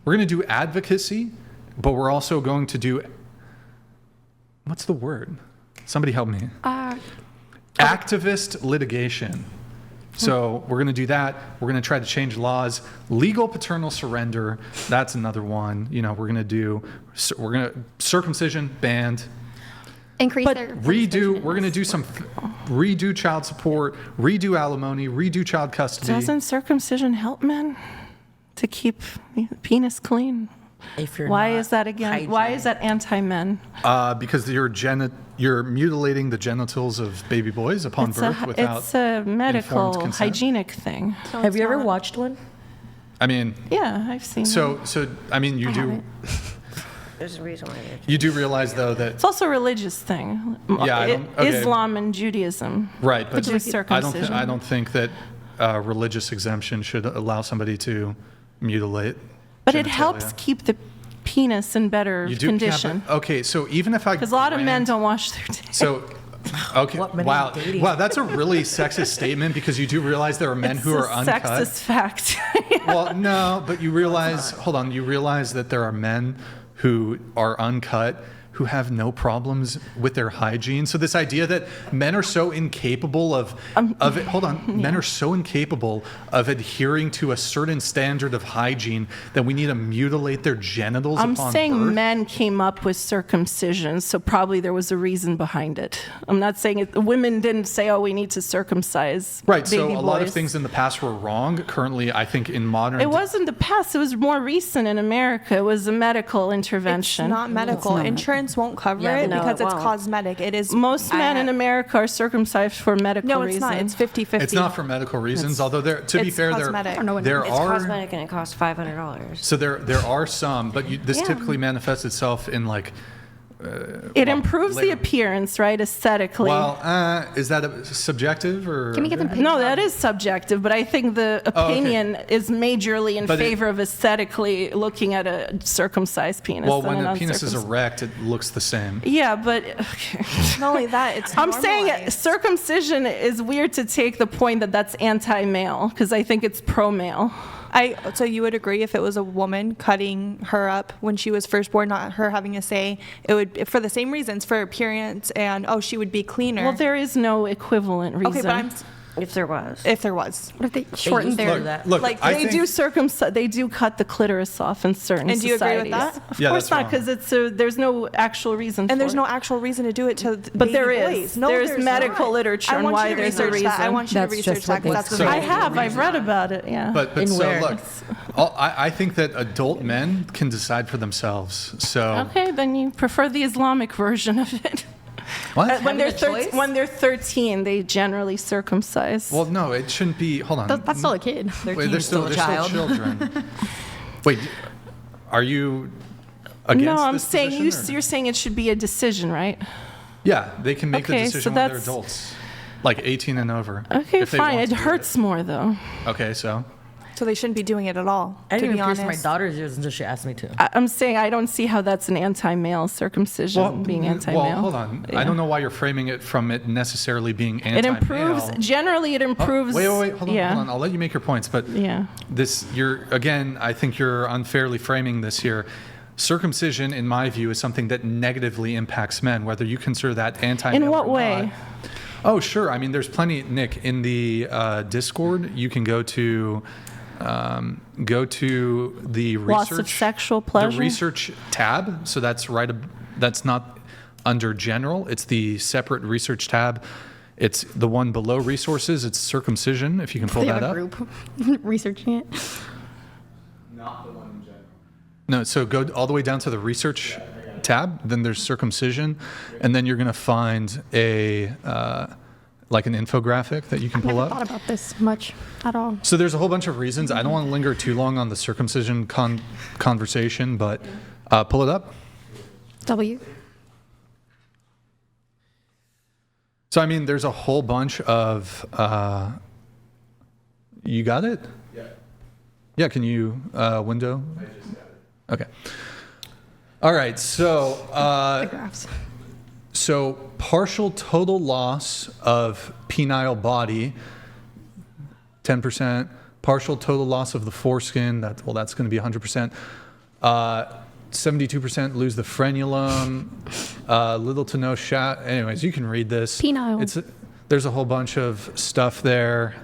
we're going to do advocacy, but we're also going to do, what's the word? Somebody help me. Activist litigation. So we're going to do that. We're going to try to change laws. Legal paternal surrender. That's another one. We're going to do. We're going to circumcision banned. Increase But their redo. We're going to do some redo child support, redo alimony, redo child custody. Doesn't circumcision help men to keep the penis clean? Why is that again? hygienic. Why is that anti-men? Because you're mutilating the genitals of baby boys upon birth without It's a medical, informed consent. hygienic thing. No, Have it's you ever not. watched one? I mean, Yeah, I've seen so them. I mean, you do. There's a reason why. You do realize though that It's also a religious thing. Yeah, I don't- okay. Islam and Judaism. right, but do with circumcision. I don't think that religious exemption should allow somebody to mutilate. But it genitalia. helps keep the penis in better You do, condition. Yeah, but, okay, so even if I Because a lot of men grant- don't wash their dicks. So, okay, What men wow, are you dating? wow, that's a really sexist statement because you do realize there are men who are It's a uncut. sexist fact. Well, no, but you realize, hold on, you realize that there are men who are uncut who have no problems with their hygiene. So this idea that men are so incapable of it, hold on, men are so incapable of adhering to a certain standard of hygiene that we need to mutilate their genitals I'm upon saying birth. men came up with circumcision, so probably there was a reason behind it. I'm not saying it, women didn't say, "Oh, we need to circumcise Right, baby so a lot of boys." things in the past were wrong. Currently, I think in modern... It wasn't the past. It was more recent in America. It was a medical It's intervention. not medical. Insurance won't cover Yeah, it no, because it it's won't. cosmetic. It is Most men in America. America are circumcised for medical No, it's reasons. not. It's 50-50. It's not for medical reasons, although there, to be it's fair, cosmetic. I don't know what there It's are... cosmetic and it costs $500. So there are some, but this Yeah. typically manifests itself in like... It improves the later- appearance, right, aesthetically. Well, is that subjective or... Can we get them paid? No, that is subjective, but I think the Oh, okay. opinion is majorly in But it- favor of aesthetically looking at a circumcised penis. Well, than when an the penis is uncircumcised. erect, it looks the same. Yeah, but Not only that, it's I'm saying normalized. circumcision is weird to take the point that that's anti-male, because I think it's pro-male. So you would agree if it was a woman cutting her up when she was first born, not her having a say, it would, for the same reasons, for appearance and, she would be cleaner. Well, there is no equivalent reason. Okay, but If there was. if there was. What if they shorten used to their... do that. Look, Like I they think, they do cut the clitoris off in certain And do you agree with societies. that? Of Yeah, course that's not, because there's no actual reason for And there's it. no actual reason to do it to But baby there boys. is. No, There's there's medical not. literature I on want why you to there's a research that. I reason. want you That's to research just that what because they that's the say. I reason. have. I've read about it. Yeah. but In so where? look, I think that adult men can decide for themselves. So Okay, then you prefer the Islamic version of it. what? When they're Having a choice? when they're 13, they generally circumcise. Well, no, it shouldn't be. Hold on. That's still a kid. Wait, 13 they're is still a they're child. children. Wait, are you against no, I'm this saying position, or- you're saying it should be a decision, right? Yeah, they can make Okay, the so decision when they're that's- adults, like 18 and over. Okay, if they fine. want It to do hurts more though. Okay, so So they shouldn't be doing it at all, I to didn't be even pierce my honest. daughter's ears until she asked me to. I'm saying I don't see how that's an anti-male circumcision being anti-male. Well, hold on. I don't know why you're framing it from it necessarily being It anti-male. improves. Generally, it Oh, improves. wait, hold on, yeah. hold on. I'll let you make your points, but Yeah. I think you're unfairly framing this here. Circumcision, in my view, is something that negatively impacts men, whether you consider that anti-male In what or way? not. Oh, sure. I mean, there's plenty, Nick, in the Discord. You can go to the research. Loss of sexual pleasure? The research tab. So that's right. That's not under general. It's the separate research tab. It's the one below resources. It's circumcision. If you can pull They that have a up. group researching it. Not the one in general. No, so go all the way down to the research tab. Then there's circumcision, and then you're going to find a like an infographic that you can pull Never up. thought about this much at all. So there's a whole bunch of reasons. I don't want to linger too long on the circumcision conversation, but pull it up. W. So I mean, there's a whole bunch of. You got it? Yeah. Yeah. Can you window? I just got it. Okay. All right. So. The graphs. So partial total loss of penile body, 10%. Partial total loss of the foreskin. That's going to be 100%. 72% lose the frenulum. Little to no shot. Anyways, you can read this. Penile. There's a whole bunch of stuff there.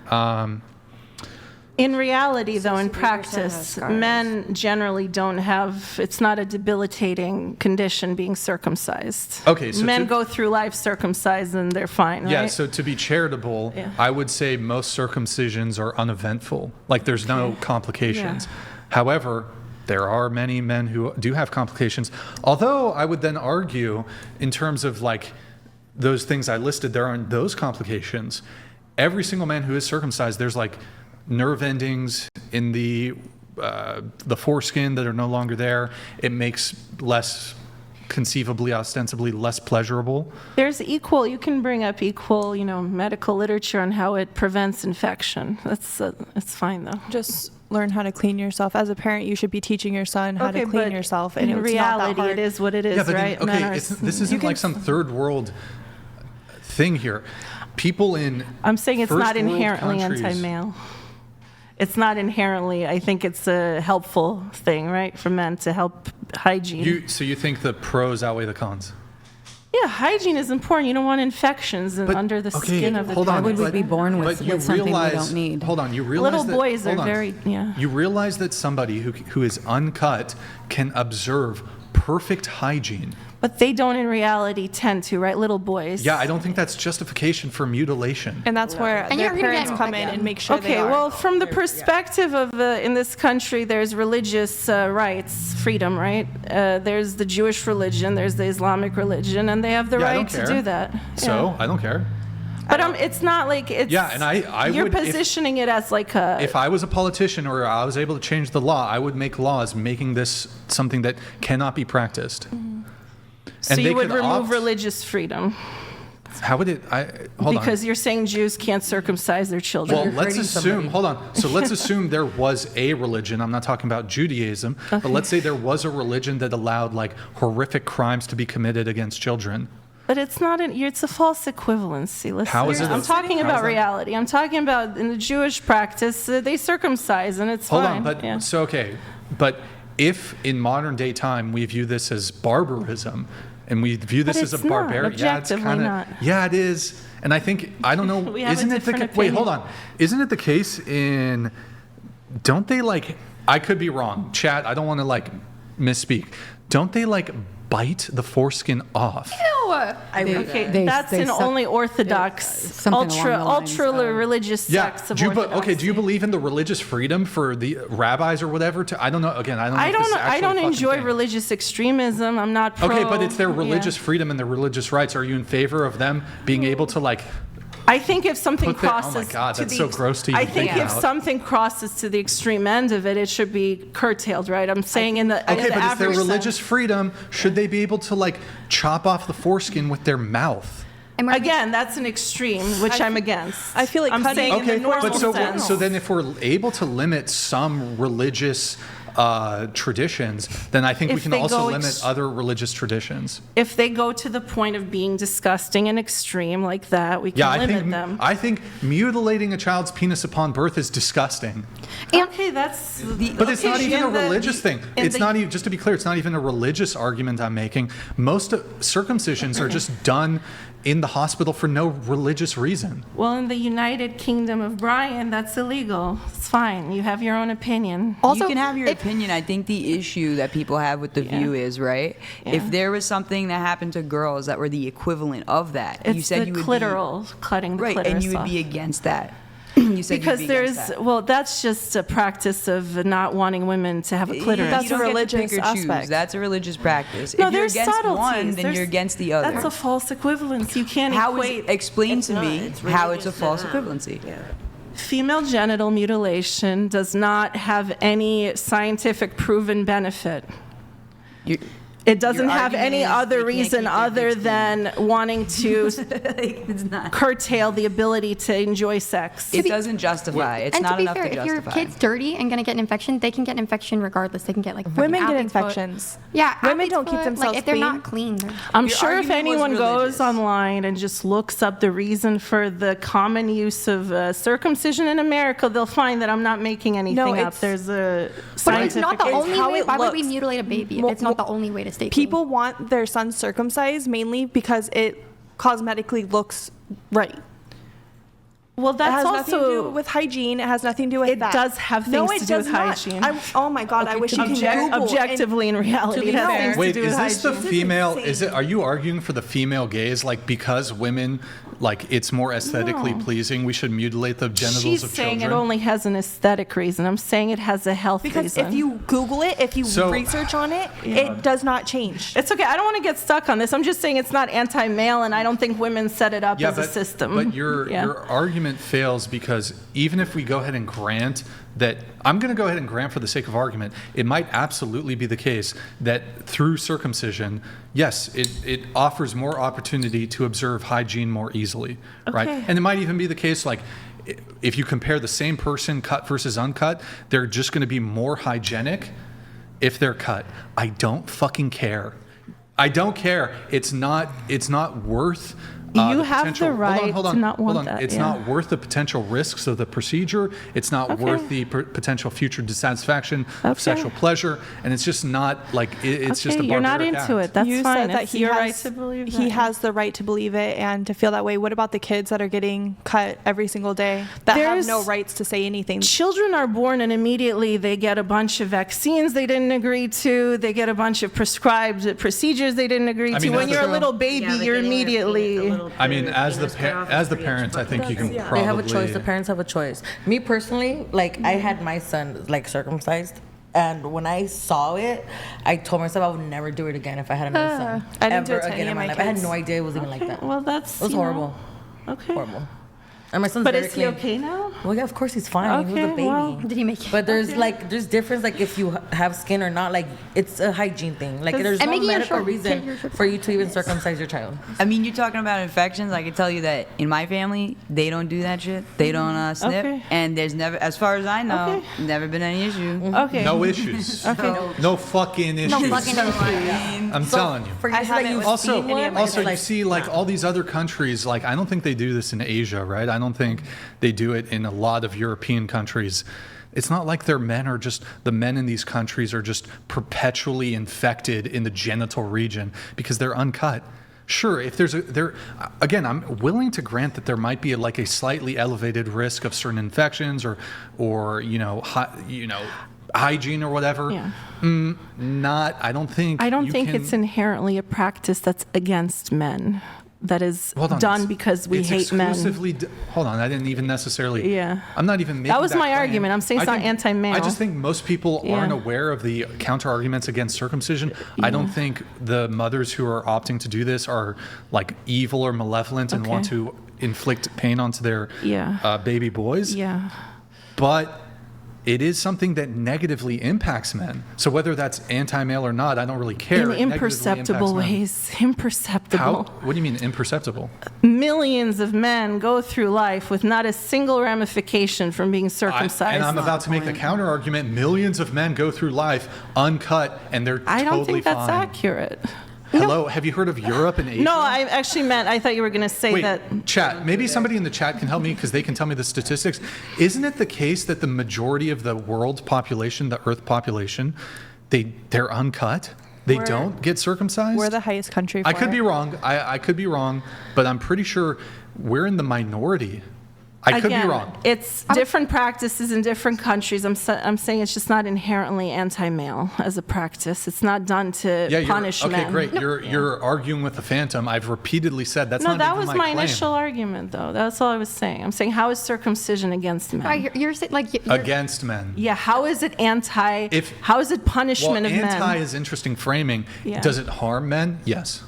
In reality, though, in 63% have practice, scars. men generally don't have, it's not a debilitating condition being circumcised. Okay, so men to- go through life circumcised and they're fine, right? Yeah, so to be charitable, Yeah. I would say most circumcisions are uneventful. Like there's no complications. However, there are many men who do have complications. Although I would then argue, in terms of like those things I listed, there aren't those complications. Every single man who is circumcised, there's like nerve endings in the foreskin that are no longer there. It makes less, conceivably, ostensibly less pleasurable. There's equal, you can bring up equal, medical literature on how it prevents infection. It's fine, though. Just learn how to clean yourself. As a parent, you should be teaching your son how to Okay, clean but yourself. And in it's not that reality, hard. it is what it is, Yeah, but right? okay, Men are- this isn't like some third world thing here. People in I'm saying it's not first world inherently countries- anti-male. It's not inherently, I think it's a helpful thing, right, for men to help hygiene. So you think the pros outweigh the cons? Yeah, hygiene is important. You don't want infections under the skin of the hold on, penis. would we be born with but you something we realize, don't need? Hold on, you realize Little that, boys are hold on. very, yeah. You realize that somebody who is uncut can observe perfect hygiene. But they don't in reality tend to, right? Little boys. Yeah, I don't think that's justification for mutilation. And that's where And their you're gonna parents get come in and make sure Okay, they are. well, from the perspective of in this country, there's religious rights, freedom, right? There's the Jewish religion, there's the Islamic religion, and they have the Yeah, I right don't to care. do that. So Yeah. I don't care. But it's not like it's. Yeah, and I You're would, if- positioning it as like a. If I was a politician or I was able to change the law, I would make laws making this something that cannot be practiced. so and you they would could remove opt- religious freedom How would it? Hold on. because you're saying Jews can't circumcise their children. Well, let's hurting assume, somebody. hold on. So let's assume there was a religion. I'm not talking about Judaism, but let's say there was a religion that allowed like horrific crimes to be committed against children. But it's not it's a false equivalency. Listen, How is it I'm a- talking how about is that? reality. I'm talking about in the Jewish practice, they circumcise and it's Hold fine. on, but yeah. so okay, but if in modern day time we view this as barbarism, and we view this But as a it's not, barbarian, objectively not. Yeah, it is. And I think I don't know. We have a isn't it the different wait? Hold opinion. on. Isn't it the case in? Don't they like? I could be wrong. Chat. I don't want to like misspeak. Don't they like bite the foreskin off? Okay, that's in only Orthodox, something along the lines ultra of- religious Yeah. sects of Do you, Orthodoxy. do you believe in the religious freedom for the rabbis or whatever? I don't know. Again, I don't know. I if this don't. is I actually a don't fucking enjoy thing. religious extremism. I'm not pro. Okay, but it's their yeah. religious freedom and their religious rights. Are you in favor of them being able to like? I think if something Put that- oh my crosses God, to that's the so gross to even I think think if about. something crosses to the extreme end of it, it should be curtailed, right? I'm saying in the Okay, in the but it's their average religious sense. freedom. Should they be able to like chop off the foreskin with their mouth? And we're- Again, that's an extreme, which I'm against. I feel like I'm cutting- saying in Okay, the normal but so sense. so then if we're able to limit some religious traditions, then I think we If can they also go limit ex- other religious traditions. If they go to the point of being disgusting and extreme like that, we can Yeah, limit them. I think mutilating a child's penis upon birth is disgusting. Okay, that's. But it's not okay, even a in the- religious thing. in It's the- not even, just to be clear, it's not even a religious argument I'm making. Most circumcisions are just done in the hospital for no religious reason. Well, in the United Kingdom of Brian, that's illegal. It's fine. You have your own opinion. Also, you can have your if- opinion. I think the issue that people have with the Yeah. view is, right, Yeah. if there was something that happened to girls that were the equivalent of that, It's you said the you would clitoral, cutting be, the right, clitoris and you would off. be against that. You said Because you'd be against there's, that. well, that's just a practice of not wanting women to have a clitoris. That's you don't a get to religious pick or choose. aspect. That's a religious practice. No, if you're there's against subtleties. one, then There's- you're against the other. That's a false equivalence. You can't How is equate. explain It's to not. me It's how it's a religious false to equivalency. Female genital mutilation does not have any scientific proven benefit. It doesn't Your have argument any is other they can't reason keep their other dicks than wanting to It's not. curtail the ability to enjoy sex. It doesn't justify. It's and not to be enough fair, to if your justify. kid's dirty and gonna get an infection, they can get an infection regardless. They can get like Women fucking get athlete's foot. infections. Yeah, Women athlete's don't keep foot, themselves like if they're clean. not clean. I'm Your sure if argument was anyone goes religious. online and just looks up the reason for the common use of circumcision in America, they'll find that I'm not making anything up. it's- There's a But scientific. it's not the It's only how way. it Why would we looks. mutilate a baby if Well, it's not the only way to stay clean? People want their sons circumcised mainly because it cosmetically looks right. Well, It that's has nothing to do also with hygiene. It has nothing to do with It that. does have No, things it to do does with not. hygiene. Oh my God, I wish you could Google. and- objectively in reality, it has fair- things to Wait, do is with this the hygiene. female? Is it? Are you arguing for the female gaze? Like because women, like it's more aesthetically No. pleasing, we should mutilate the genitals She's of saying children? it only has an aesthetic reason. I'm saying it has a health Because reason. if you Google it, if you So- research on it, it does not change. It's okay. I don't want to get stuck on this. I'm just saying it's not anti-male, and I don't think women set it up as a system. But your Yeah. your argument fails because even if we go ahead and grant that, I'm going to go ahead and grant for the sake of argument, it might absolutely be the case that through circumcision, yes, it offers more opportunity to observe hygiene more easily, right? Okay. And it might even be the case like if you compare the same person cut versus uncut, they're just going to be more hygienic if they're cut. I don't fucking care. I don't care. It's not worth. You have potential- the right hold to on, not hold want on. that, It's yeah. not worth the potential risks of the procedure. It's not Okay. worth the potential future dissatisfaction of Okay. sexual pleasure, and it's just not like it's just a Okay, you're not barbaric into act. it. That's you fine. said that It's he your has, right to believe he that. has the right to believe it and to feel that way. What about the kids that are getting cut every single day that There's- have no rights to say anything? Children are born and immediately they get a bunch of vaccines they didn't agree to. They get a bunch of prescribed procedures they didn't agree I to. mean, When that's you're a true. little baby, you're immediately. I mean, as the parent, I think you can probably. They have a choice. The parents have a choice. Me personally, like I had my son like circumcised, and when I saw it, I told myself I would never do it again if I had another son. I didn't do Ever it to again any in of my my life. I had kids. no idea it was even like that. Well, that's. It was you know, horrible. Okay. Horrible. And my son's But very is he clean. okay now? Well, yeah, of course he's fine. He was a Okay, baby. well, Did he make it? But there's difference like if you have skin or not. Like it's a hygiene thing. Like there's And no making your medical kid reason your for you to even circumcise your child. I mean, you're talking about infections. I can tell you that in my family, they don't do that shit. They don't snip, Okay. and there's never, as far as I know, Okay. never been any issue. Okay. No issues. Okay. No fucking issues. No fucking issue. I'm telling you. For you I to say that haven't you've Also, seen one, also it's you see, like all these other countries, like I don't think they do this in Asia, right? I don't think they do it in a lot of European countries. It's not like their men are just the men in these countries are just perpetually infected in the genital region because they're uncut. Sure, if there's again, I'm willing to grant that there might be like a slightly elevated risk of certain infections or hygiene or whatever. Yeah. I don't think. I don't you think can- it's inherently a practice that's against men. That is Hold on, done it's- because we it's hate men. exclusively hold on, I didn't even necessarily. Yeah. I'm not even making That was my claim. argument. I'm saying it's I not think- anti-male. I just think most people Yeah. aren't aware of the counter arguments against circumcision. I don't think the mothers who are opting to do this are like evil or malevolent and want Okay. to inflict pain onto their Yeah. baby boys. Yeah. But it is something that negatively impacts men. So whether that's anti-male or not, I don't really care. In It negatively imperceptible impacts men. ways. Imperceptible. How? What do you mean imperceptible? Millions of men go through life with not a single ramification from being circumcised. And I'm about to make the counter argument. Millions of men go through life uncut, and they're I don't totally think that's fine. accurate. Hello, have you heard of Europe and Asia? No, I actually meant, I thought you were going to say Wait, that. chat. Maybe somebody in the chat can help me because they can tell me the statistics. Isn't it the case that the majority of the world population, the Earth population, they're uncut? They don't get circumcised? We're the highest country for I could it. be wrong. I could be wrong, but I'm pretty sure we're in the minority. I could be Again, wrong. It's different practices in different countries. I'm saying it's just not inherently anti-male as a practice. It's not done to punish okay, men. great. You're arguing with the phantom. I've repeatedly said that's No, not that even was my my claim. initial argument, though. That's all I was saying. I'm saying, how is circumcision against men? You're saying like you're, Against men. Yeah, how is it how is it Well, punishment of anti men? is interesting framing. Yeah. Does it harm men? Yes.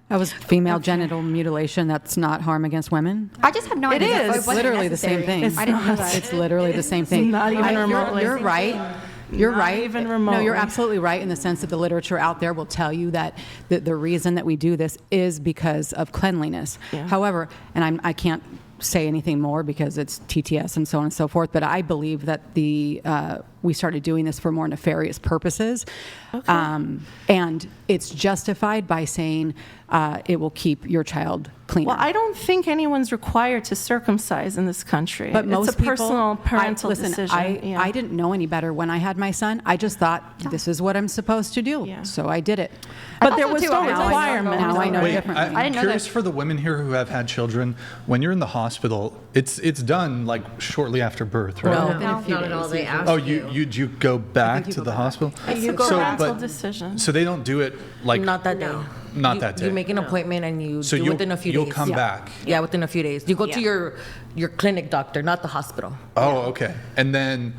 That was female genital mutilation. That's not harm against women. I just have no It idea. is. It It's wasn't literally the same necessary. thing. It's I didn't know not. that. It's literally the same thing. not even remotely. You're right. You're Not right. even No, remotely. you're absolutely right in the sense that the literature out there will tell you that the reason that we do this is because of cleanliness. Yeah. However, and I can't say anything more because it's TTS and so on and so forth, but I believe that we started doing this for more nefarious purposes. And it's justified by saying it will keep your child cleaner. Well, I don't think anyone's required to circumcise in this country. But most it's a personal people, parental decision. I didn't know any better when I had my son. I just thought this is what I'm supposed to do, Yeah. so I did it. But there was too, no I was like- requirement. Now I know Wait, differently. I'm I didn't know curious that. for the women here who have had children. When you're in the hospital, it's done like shortly after birth, right? No, Within a few not at all. days, They usually. ask Oh, you go back you to go the back. hospital? It's a parental decision. So they don't do it like Not that day. Not that day. You make an appointment and you So do you'll- within a few you'll days. come Yeah. back. Yeah, within a few days. You go to Yeah. your clinic doctor, not the hospital. Oh, okay. And then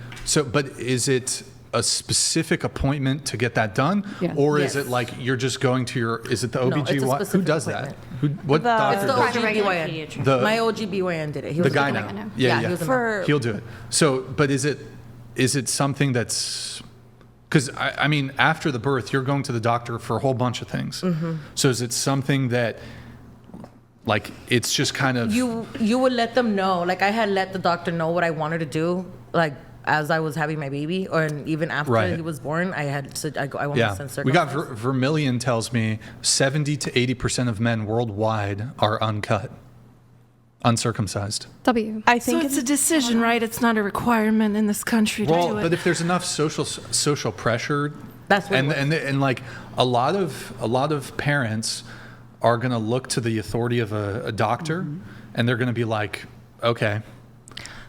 but is it a specific appointment to get that done, Yes. or is Yes. it like you're just going to your? Is it the No, it's a OBGYN? Who specific does that? appointment. What The- doctor It's the does it? OGBYN. The- My OGBYN did it. He The was guy the- now. now. Yeah, he yeah. was the For He'll do it. So, but is it something that's because I mean after the birth you're going to the doctor for a whole bunch of things. Mm-hmm. So is it something that like it's just kind of You would let them know. Like I had let the doctor know what I wanted to do. Like as I was having my baby, or even after Right. he was born, I had said I wanted to yeah. send We got circumcised. Vermilion tells me 70 to 80% of men worldwide are uncut, uncircumcised. W. I So think it's a decision, right? It's not a requirement in this country to do Well, it. but if there's enough social pressure, That's what it was. and like a lot of parents are going to look to the authority of a doctor, Mm-hmm. and they're going to be like, okay,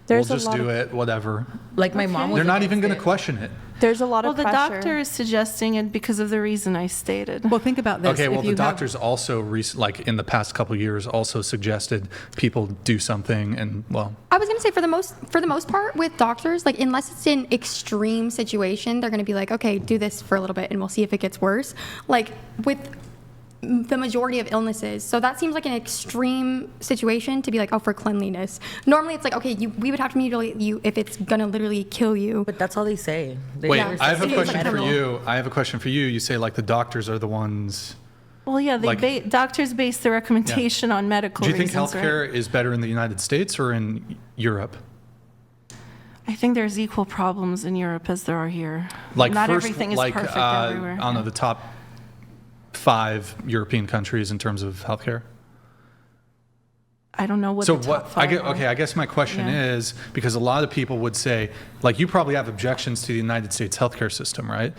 There's we'll a just lot do of- it, whatever. Like my mom was They're not against even going to it. question it. there's a lot well, of the pressure. doctor is suggesting it because of the reason I stated. Well, think about this. Okay, well, If the you have- doctors also, like in the past couple years, also suggested people do something, and well, I was gonna say for the most part with doctors, like unless it's an extreme situation, they're gonna be like, okay, do this for a little bit and we'll see if it gets worse. Like with the majority of illnesses, so that seems like an extreme situation to be like, oh, for cleanliness. Normally, it's like, okay, we would have to mutilate you if it's gonna literally kill you. But that's all they say. They wait, never I have say a it's question like for criminal. you. I have a question for you. You say like the doctors are the ones. Well, yeah, Like- doctors base their recommendation on medical Do you think reasons, right? healthcare is better in the United States or in Europe? I think there's equal problems in Europe as there are here. Like not first, everything is like perfect I everywhere. don't know, the top 5 European countries in terms of healthcare. I don't know what So the top what? five are. I guess my question Yeah. is because a lot of people would say, like, you probably have objections to the United States healthcare system, right?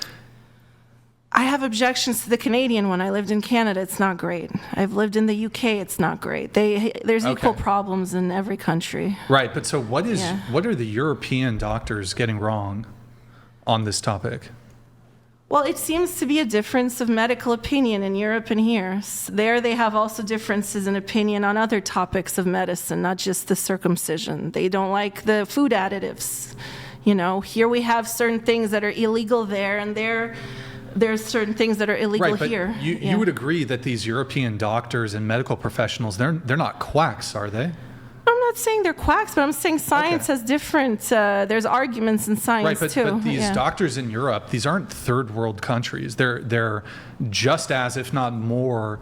I have objections to the Canadian one. I lived in Canada. It's not great. I've lived in the UK. It's not great. There's equal Okay. problems in every country. Right. But so what Yeah. what are the European doctors getting wrong on this topic? Well, it seems to be a difference of medical opinion in Europe and here. There, they have also differences in opinion on other topics of medicine, not just the circumcision. They don't like the food additives. You know, here we have certain things that are illegal there, and there's certain things that are illegal Right, but here. you Yeah. would agree that these European doctors and medical professionals, they're not quacks, are they? I'm not saying they're quacks, but I'm saying science Okay. has different. There's arguments in science Right, too. but these Yeah. doctors in Europe, these aren't third world countries. They're just as, if not more,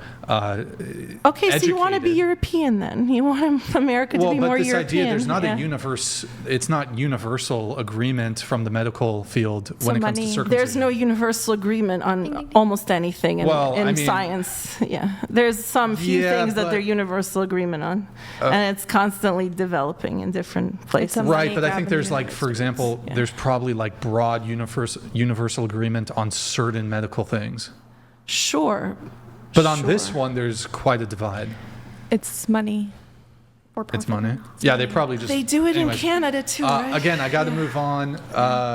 Okay, so you want to be educated. European then? You want America to Well, be but more this European? idea, there's not yeah. a universe. It's not universal agreement from the medical field when So it comes to money- circumcision. There's no universal agreement on almost anything in, Well, I mean- science. Yeah, there's some few Yeah, things that but- there's universal agreement on, and it's constantly developing in different places. a Right, money but I grab think in there's the like, United for example, Yeah. there's probably like broad universal agreement on certain medical things. Sure, But on this Sure. one, there's quite a divide. It's money. For It's profit. money. Yeah, they probably just. they do it anyways. in Canada too, right? Again, I got to move on.